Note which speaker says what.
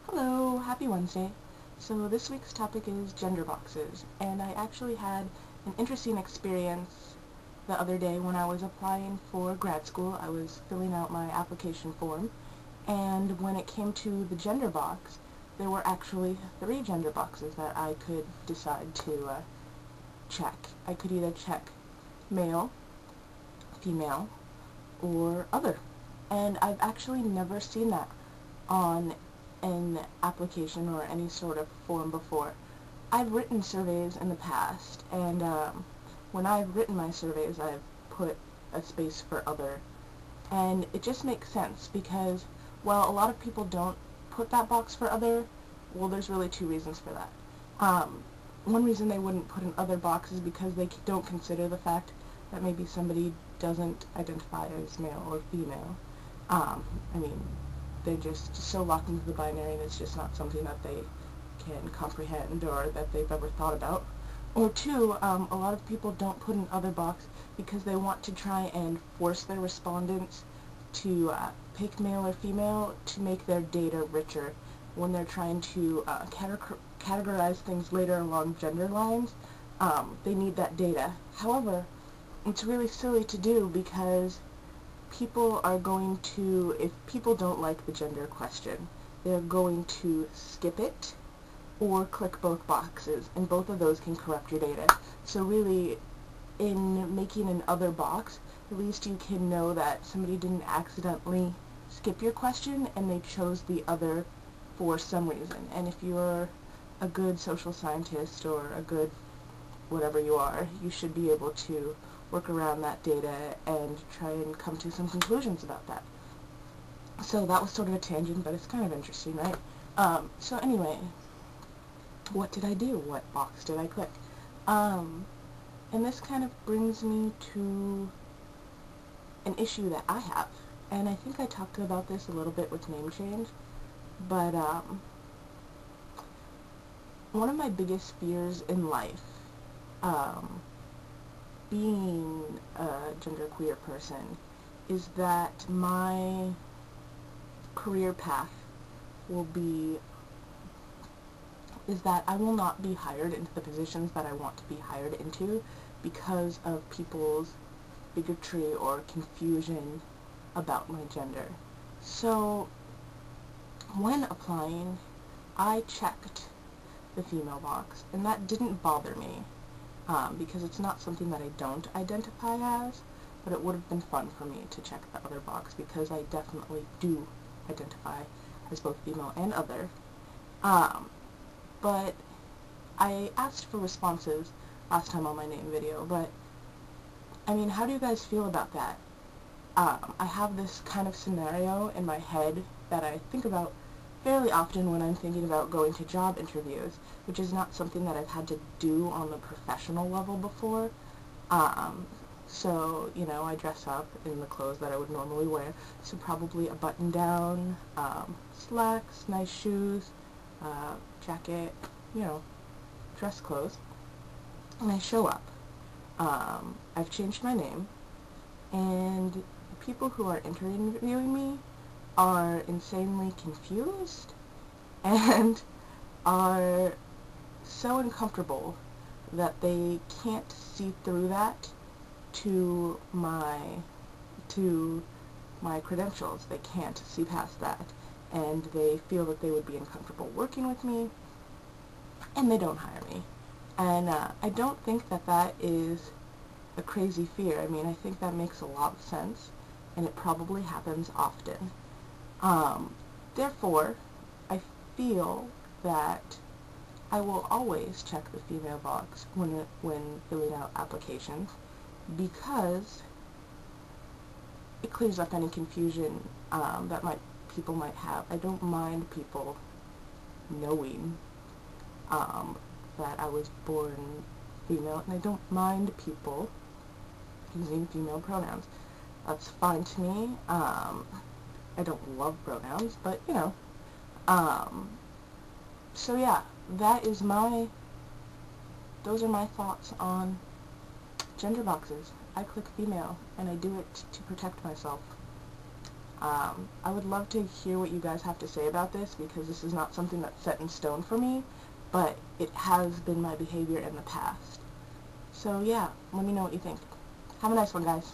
Speaker 1: Hello, happy Wednesday. So this week's topic is gender boxes, and I actually had an interesting experience the other day when I was applying for grad school. I was filling out my application form, and when it came to the gender box, there were actually 3 gender boxes that I could decide to check. I could either check male, female, or other. And I've actually never seen that on an application or any sort of form before. I've written surveys in the past, and when I've written my surveys, I've put a space for other. And it just makes sense because, while a lot of people don't put that box for other, well, there's really 2 reasons for that. One reason they wouldn't put an other box is because they don't consider the fact that maybe somebody doesn't identify as male or female. I mean, they're just so locked into the binary, and it's just not something that they can comprehend or that they've ever thought about. Or 2, a lot of people don't put an other box because they want to try and force their respondents to pick male or female to make their data richer when they're trying to categorize things later along gender lines. They need that data. However, it's really silly to do because people are going to, if people don't like the gender question, they're going to skip it or click both boxes, and both of those can corrupt your data. So really, in making an other box, at least you can know that somebody didn't accidentally skip your question and they chose the other for some reason. And if you're a good social scientist or a good whatever you are, you should be able to work around that data and try and come to some conclusions about that. So that was sort of a tangent, but it's kind of interesting, right? So anyway, what did I do? What box did I click? And this kind of brings me to an issue that I have. And I think I talked about this a little bit with name change, but one of my biggest fears in life, being a genderqueer person, is that my career path will be, is that I will not be hired into the positions that I want to be hired into because of people's bigotry or confusion about my gender. So, when applying, I checked the female box, and that didn't bother me. Because it's not something that I don't identify as, but it would have been fun for me to check the other box because I definitely do identify as both female and other. But I asked for responses last time on my name video, but I mean, how do you guys feel about that? I have this kind of scenario in my head that I think about fairly often when I'm thinking about going to job interviews, which is not something that I've had to do on the professional level before. So, you know, I dress up in the clothes that I would normally wear, so probably a button-down, slacks, nice shoes, jacket, you know, dress clothes, and I show up. I've changed my name, and people who are interviewing me are insanely confused and are so uncomfortable that they can't see through that to my credentials. They can't see past that, and they feel that they would be uncomfortable working with me, and they don't hire me. And I don't think that that is a crazy fear. I mean, I think that makes a lot of sense, and it probably happens often. Therefore, I feel that I will always check the female box when filling out applications because it clears up any confusion that people might have. I don't mind people knowing that I was born female, and I don't mind people using female pronouns. That's fine to me. I don't love pronouns, but, you know. So yeah, those are my thoughts on gender boxes. I click female, and I do it to protect myself. I would love to hear what you guys have to say about this, because this is not something that's set in stone for me, but it has been my behavior in the past. So yeah, let me know what you think. Have a nice one, guys.